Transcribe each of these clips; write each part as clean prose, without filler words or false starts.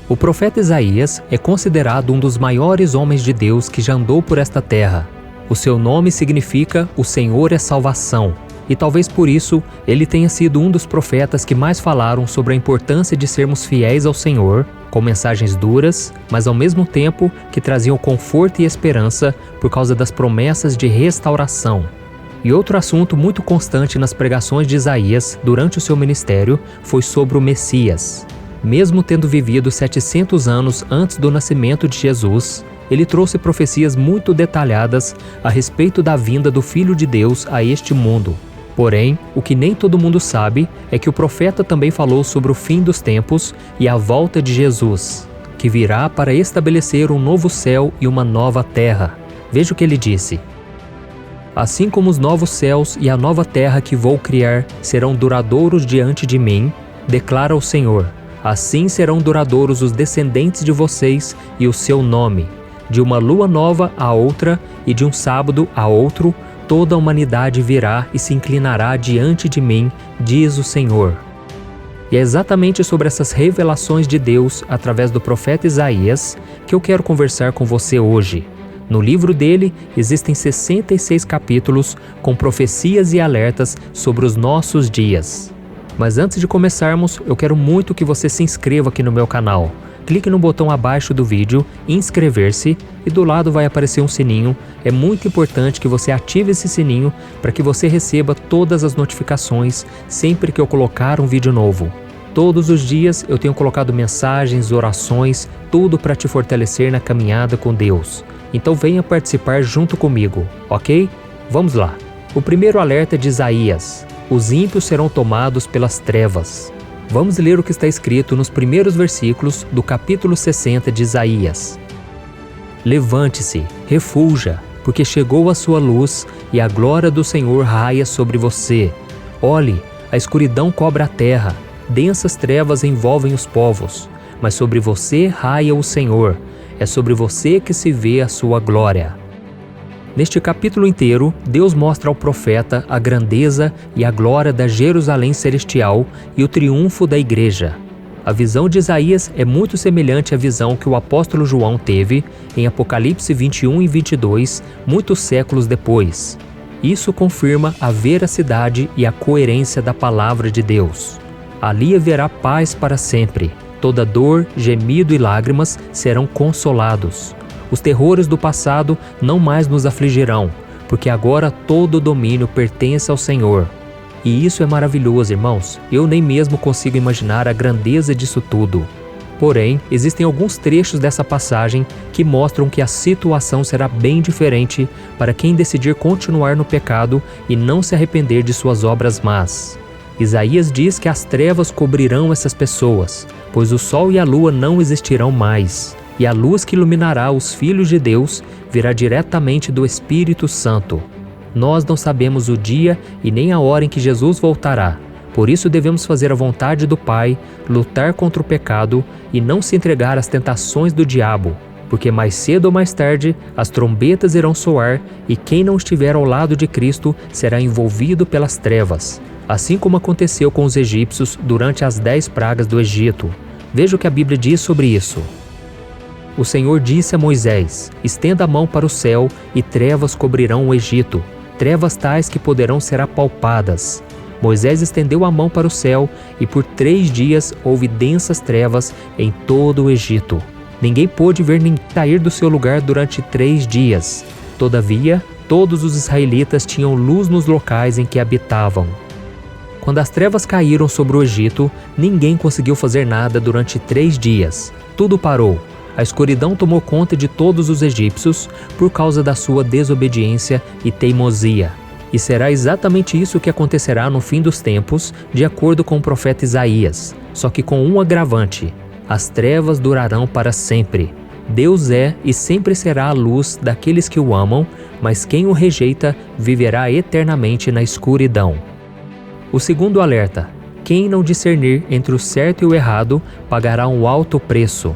O profeta Isaías é considerado um dos maiores homens de Deus que já andou por esta terra. O seu nome significa "O Senhor é salvação", e talvez por isso ele tenha sido um dos profetas que mais falaram sobre a importância de sermos fiéis ao Senhor, com mensagens duras, mas ao mesmo tempo que traziam conforto e esperança por causa das promessas de restauração. E outro assunto muito constante nas pregações de Isaías durante o seu ministério foi sobre o Messias. Mesmo tendo vivido 700 anos antes do nascimento de Jesus, ele trouxe profecias muito detalhadas a respeito da vinda do Filho de Deus a este mundo. Porém, o que nem todo mundo sabe é que o profeta também falou sobre o fim dos tempos e a volta de Jesus, que virá para estabelecer um novo céu e uma nova terra. Veja o que ele disse: "Assim como os novos céus e a nova terra que vou criar serão duradouros diante de mim, declara o Senhor, assim serão duradouros os descendentes de vocês e o seu nome. De uma lua nova a outra e de um sábado a outro, toda a humanidade virá e se inclinará diante de mim, diz o Senhor." E é exatamente sobre essas revelações de Deus através do profeta Isaías que eu quero conversar com você hoje. No livro dele existem 66 capítulos com profecias e alertas sobre os nossos dias. Mas antes de começarmos, eu quero muito que você se inscreva aqui no meu canal. Clique no botão abaixo do vídeo, inscrever-se, e do lado vai aparecer um sininho. É muito importante que você ative esse sininho para que você receba todas as notificações sempre que eu colocar um vídeo novo. Todos os dias eu tenho colocado mensagens, orações, tudo para te fortalecer na caminhada com Deus. Então venha participar junto comigo, ok? Vamos lá. O primeiro alerta é de Isaías: os ímpios serão tomados pelas trevas. Vamos ler o que está escrito nos primeiros versículos do capítulo 60 de Isaías. "Levante-se, refulja, porque chegou a sua luz e a glória do Senhor raia sobre você. Olhe, a escuridão cobre a terra, densas trevas envolvem os povos, mas sobre você raia o Senhor, é sobre você que se vê a sua glória." Neste capítulo inteiro, Deus mostra ao profeta a grandeza e a glória da Jerusalém celestial e o triunfo da igreja. A visão de Isaías é muito semelhante à visão que o apóstolo João teve em Apocalipse 21 e 22, muitos séculos depois. Isso confirma a veracidade e a coerência da palavra de Deus. Ali haverá paz para sempre. Toda dor, gemido e lágrimas serão consolados. Os terrores do passado não mais nos afligirão, porque agora todo o domínio pertence ao Senhor. E isso é maravilhoso, irmãos. Eu nem mesmo consigo imaginar a grandeza disso tudo. Porém, existem alguns trechos dessa passagem que mostram que a situação será bem diferente para quem decidir continuar no pecado e não se arrepender de suas obras más. Isaías diz que as trevas cobrirão essas pessoas, pois o sol e a lua não existirão mais. E a luz que iluminará os filhos de Deus virá diretamente do Espírito Santo. Nós não sabemos o dia e nem a hora em que Jesus voltará. Por isso devemos fazer a vontade do Pai, lutar contra o pecado e não se entregar às tentações do diabo, porque mais cedo ou mais tarde as trombetas irão soar e quem não estiver ao lado de Cristo será envolvido pelas trevas, assim como aconteceu com os egípcios durante as 10 pragas do Egito. Veja o que a Bíblia diz sobre isso. O Senhor disse a Moisés: "Estenda a mão para o céu e trevas cobrirão o Egito, trevas tais que poderão ser apalpadas." Moisés estendeu a mão para o céu e por 3 dias houve densas trevas em todo o Egito. Ninguém pôde ver ninguém sair do seu lugar durante 3 dias. Todavia, todos os israelitas tinham luz nos locais em que habitavam. Quando as trevas caíram sobre o Egito, ninguém conseguiu fazer nada durante 3 dias. Tudo parou. A escuridão tomou conta de todos os egípcios por causa da sua desobediência e teimosia. E será exatamente isso que acontecerá no fim dos tempos, de acordo com o profeta Isaías, só que com um agravante: as trevas durarão para sempre. Deus é e sempre será a luz daqueles que o amam, mas quem o rejeita viverá eternamente na escuridão. O segundo alerta: quem não discernir entre o certo e o errado pagará um alto preço.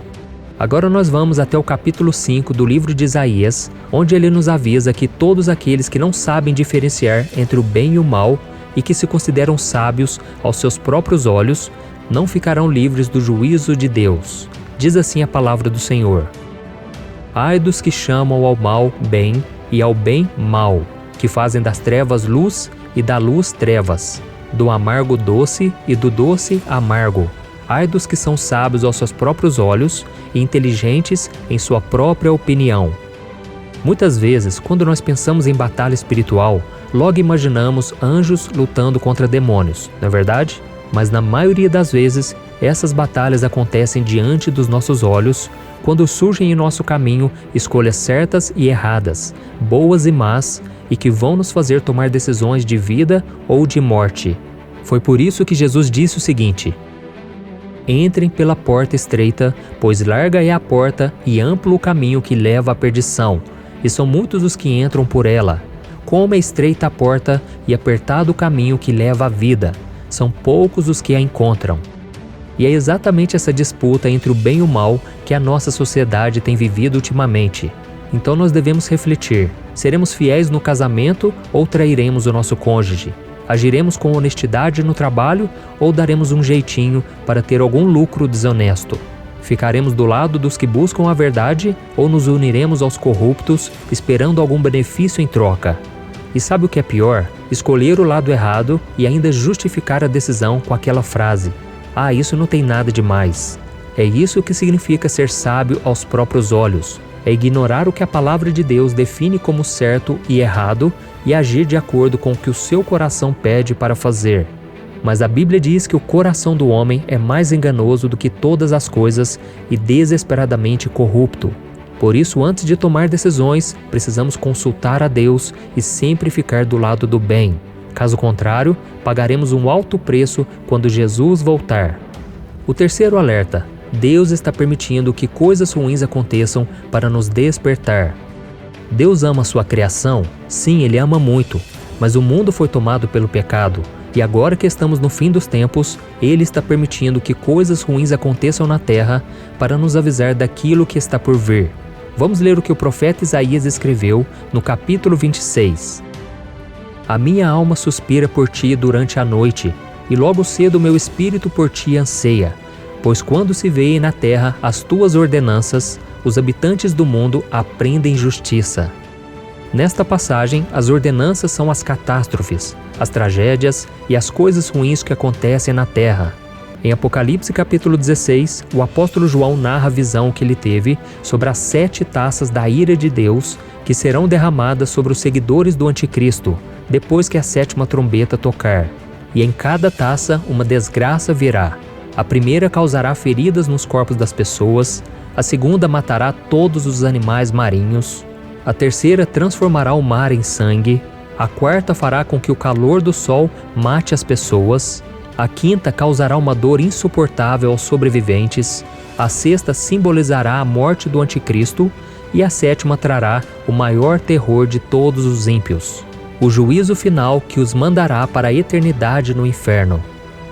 Agora nós vamos até o capítulo 5 do livro de Isaías, onde ele nos avisa que todos aqueles que não sabem diferenciar entre o bem e o mal e que se consideram sábios aos seus próprios olhos, não ficarão livres do juízo de Deus. Diz assim a palavra do Senhor: Ai dos que chamam ao mal bem e ao bem mal, que fazem das trevas luz e da luz trevas, do amargo doce e do doce amargo. Ai dos que são sábios aos seus próprios olhos e inteligentes em sua própria opinião. Muitas vezes, quando nós pensamos em batalha espiritual, logo imaginamos anjos lutando contra demônios, não é verdade? Mas na maioria das vezes, essas batalhas acontecem diante dos nossos olhos, quando surgem em nosso caminho escolhas certas e erradas, boas e más, e que vão nos fazer tomar decisões de vida ou de morte. Foi por isso que Jesus disse o seguinte: Entrem pela porta estreita, pois larga é a porta e amplo o caminho que leva à perdição, e são muitos os que entram por ela. Como é estreita a porta e apertado o caminho que leva à vida, são poucos os que a encontram. E é exatamente essa disputa entre o bem e o mal que a nossa sociedade tem vivido ultimamente. Então nós devemos refletir: seremos fiéis no casamento ou trairemos o nosso cônjuge? Agiremos com honestidade no trabalho ou daremos um jeitinho para ter algum lucro desonesto? Ficaremos do lado dos que buscam a verdade ou nos uniremos aos corruptos esperando algum benefício em troca? E sabe o que é pior? Escolher o lado errado e ainda justificar a decisão com aquela frase: Ah, isso não tem nada de mais. É isso que significa ser sábio aos próprios olhos. É ignorar o que a palavra de Deus define como certo e errado e agir de acordo com o que o seu coração pede para fazer. Mas a Bíblia diz que o coração do homem é mais enganoso do que todas as coisas e desesperadamente corrupto. Por isso, antes de tomar decisões, precisamos consultar a Deus e sempre ficar do lado do bem. Caso contrário, pagaremos um alto preço quando Jesus voltar. O terceiro alerta: Deus está permitindo que coisas ruins aconteçam para nos despertar. Deus ama a sua criação? Sim, Ele ama muito, mas o mundo foi tomado pelo pecado, e agora que estamos no fim dos tempos, Ele está permitindo que coisas ruins aconteçam na terra para nos avisar daquilo que está por vir. Vamos ler o que o profeta Isaías escreveu no capítulo 26. A minha alma suspira por ti durante a noite, e logo cedo meu espírito por ti anseia. Pois quando se veem na terra as tuas ordenanças, os habitantes do mundo aprendem justiça. Nesta passagem, as ordenanças são as catástrofes, as tragédias e as coisas ruins que acontecem na terra. Em Apocalipse capítulo 16, o apóstolo João narra a visão que ele teve sobre as 7 taças da ira de Deus que serão derramadas sobre os seguidores do anticristo, depois que a 7ª trombeta tocar. E em cada taça uma desgraça virá. A primeira causará feridas nos corpos das pessoas, a segunda matará todos os animais marinhos, a terceira transformará o mar em sangue, a quarta fará com que o calor do sol mate as pessoas, a quinta causará uma dor insuportável aos sobreviventes, a sexta simbolizará a morte do anticristo e a 7ª trará o maior terror de todos os ímpios, o juízo final que os mandará para a eternidade no inferno.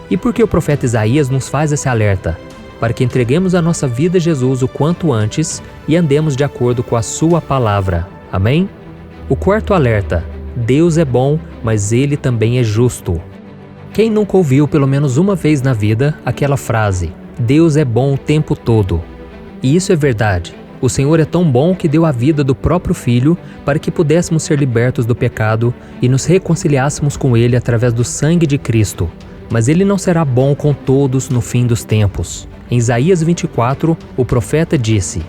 E por que o profeta Isaías nos faz esse alerta? Para que entreguemos a nossa vida a Jesus o quanto antes e andemos de acordo com a sua palavra. Amém? O quarto alerta: Deus é bom, mas Ele também é justo. Quem nunca ouviu pelo menos uma vez na vida aquela frase: Deus é bom o tempo todo? E isso é verdade. O Senhor é tão bom que deu a vida do próprio Filho para que pudéssemos ser libertos do pecado e nos reconciliássemos com Ele através do sangue de Cristo. Mas Ele não será bom com todos no fim dos tempos. Em Isaías 24, o profeta disse: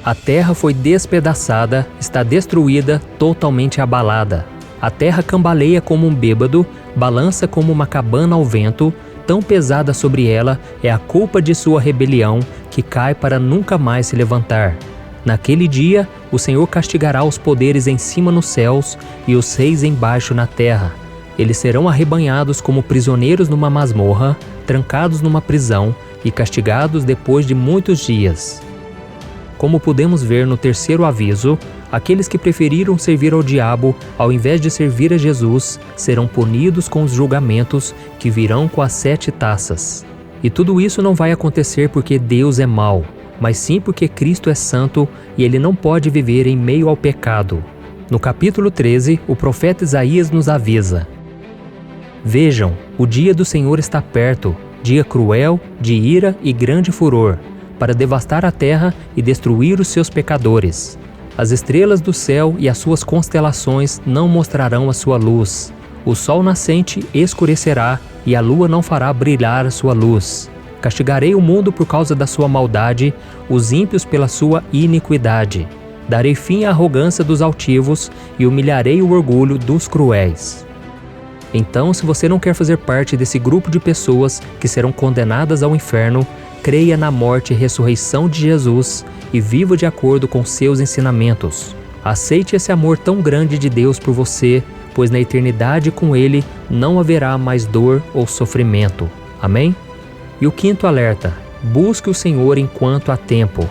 A terra foi despedaçada, está destruída, totalmente abalada. A terra cambaleia como um bêbado, balança como uma cabana ao vento, tão pesada sobre ela é a culpa de sua rebelião, que cai para nunca mais se levantar. Naquele dia, o Senhor castigará os poderes em cima nos céus e os reis embaixo na terra. Eles serão arrebanhados como prisioneiros numa masmorra, trancados numa prisão e castigados depois de muitos dias. Como podemos ver no terceiro aviso, aqueles que preferiram servir ao diabo ao invés de servir a Jesus serão punidos com os julgamentos que virão com as 7 taças. E tudo isso não vai acontecer porque Deus é mau, mas sim porque Cristo é santo e Ele não pode viver em meio ao pecado. No capítulo 13, o profeta Isaías nos avisa: Vejam, o dia do Senhor está perto, dia cruel, de ira e grande furor. para devastar a terra e destruir os seus pecadores. As estrelas do céu e as suas constelações não mostrarão a sua luz. O sol nascente escurecerá e a lua não fará brilhar a sua luz. Castigarei o mundo por causa da sua maldade, os ímpios pela sua iniquidade. Darei fim à arrogância dos altivos e humilharei o orgulho dos cruéis. Então, se você não quer fazer parte desse grupo de pessoas que serão condenadas ao inferno, creia na morte e ressurreição de Jesus e viva de acordo com seus ensinamentos. Aceite esse amor tão grande de Deus por você, pois na eternidade com Ele não haverá mais dor ou sofrimento. Amém? E o quinto alerta: busque o Senhor enquanto há tempo.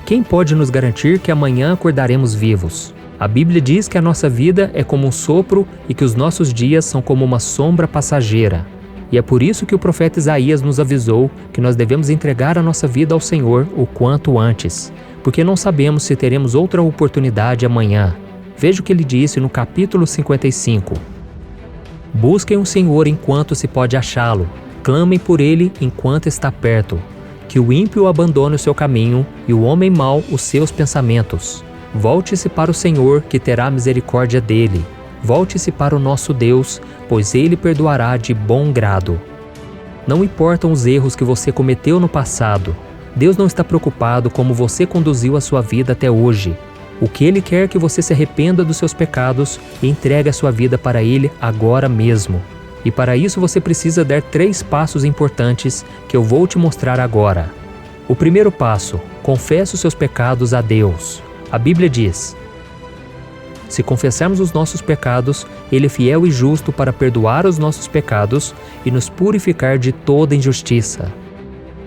Quem pode nos garantir que amanhã acordaremos vivos? A Bíblia diz que a nossa vida é como um sopro e que os nossos dias são como uma sombra passageira. E é por isso que o profeta Isaías nos avisou que nós devemos entregar a nossa vida ao Senhor o quanto antes, porque não sabemos se teremos outra oportunidade amanhã. Veja o que ele disse no capítulo 55. Busquem o Senhor enquanto se pode achá-lo, clamem por ele enquanto está perto. Que o ímpio abandone o seu caminho e o homem mau os seus pensamentos. Volte-se para o Senhor, que terá misericórdia dele. Volte-se para o nosso Deus, pois Ele perdoará de bom grado. Não importam os erros que você cometeu no passado. Deus não está preocupado como você conduziu a sua vida até hoje. O que Ele quer é que você se arrependa dos seus pecados e entregue a sua vida para Ele agora mesmo. E para isso você precisa dar 3 passos importantes que eu vou te mostrar agora. O primeiro passo: confesse os seus pecados a Deus. A Bíblia diz: se confessarmos os nossos pecados, Ele é fiel e justo para perdoar os nossos pecados e nos purificar de toda injustiça.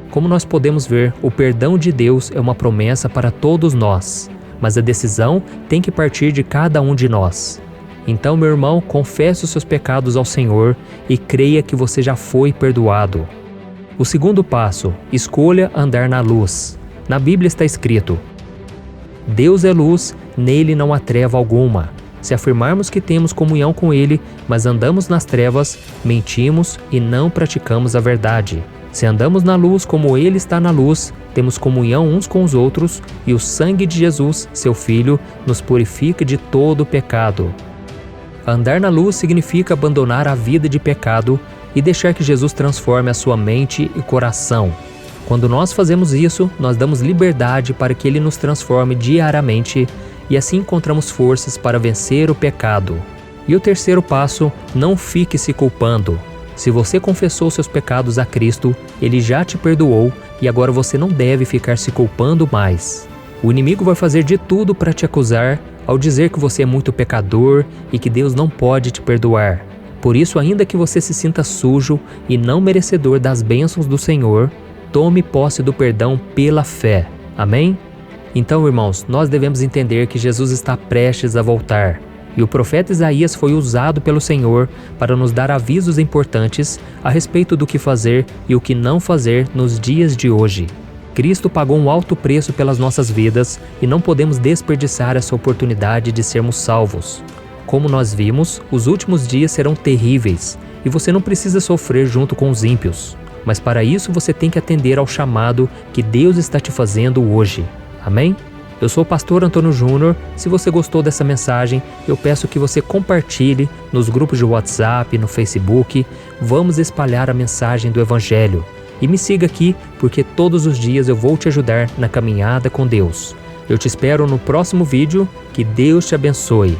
Como nós podemos ver, o perdão de Deus é uma promessa para todos nós, mas a decisão tem que partir de cada um de nós. Então, meu irmão, confesse os seus pecados ao Senhor e creia que você já foi perdoado. O segundo passo: escolha andar na luz. Na Bíblia está escrito: Deus é luz, nele não há treva alguma. Se afirmarmos que temos comunhão com Ele, mas andamos nas trevas, mentimos e não praticamos a verdade. Se andamos na luz como Ele está na luz, temos comunhão uns com os outros e o sangue de Jesus, seu Filho, nos purifica de todo pecado. Andar na luz significa abandonar a vida de pecado e deixar que Jesus transforme a sua mente e coração. Quando nós fazemos isso, nós damos liberdade para que Ele nos transforme diariamente e assim encontramos forças para vencer o pecado. E o terceiro passo: não fique se culpando. Se você confessou seus pecados a Cristo, Ele já te perdoou e agora você não deve ficar se culpando mais. O inimigo vai fazer de tudo para te acusar ao dizer que você é muito pecador e que Deus não pode te perdoar. Por isso, ainda que você se sinta sujo e não merecedor das bênçãos do Senhor, tome posse do perdão pela fé. Amém? Então, irmãos, nós devemos entender que Jesus está prestes a voltar. E o profeta Isaías foi usado pelo Senhor para nos dar avisos importantes a respeito do que fazer e o que não fazer nos dias de hoje. Cristo pagou um alto preço pelas nossas vidas e não podemos desperdiçar essa oportunidade de sermos salvos. Como nós vimos, os últimos dias serão terríveis e você não precisa sofrer junto com os ímpios. Mas para isso você tem que atender ao chamado que Deus está te fazendo hoje. Amém? Eu sou o pastor Antônio Júnior. Se você gostou dessa mensagem, eu peço que você compartilhe nos grupos de WhatsApp, no Facebook. Vamos espalhar a mensagem do Evangelho. E me siga aqui, porque todos os dias eu vou te ajudar na caminhada com Deus. Eu te espero no próximo vídeo. Que Deus te abençoe.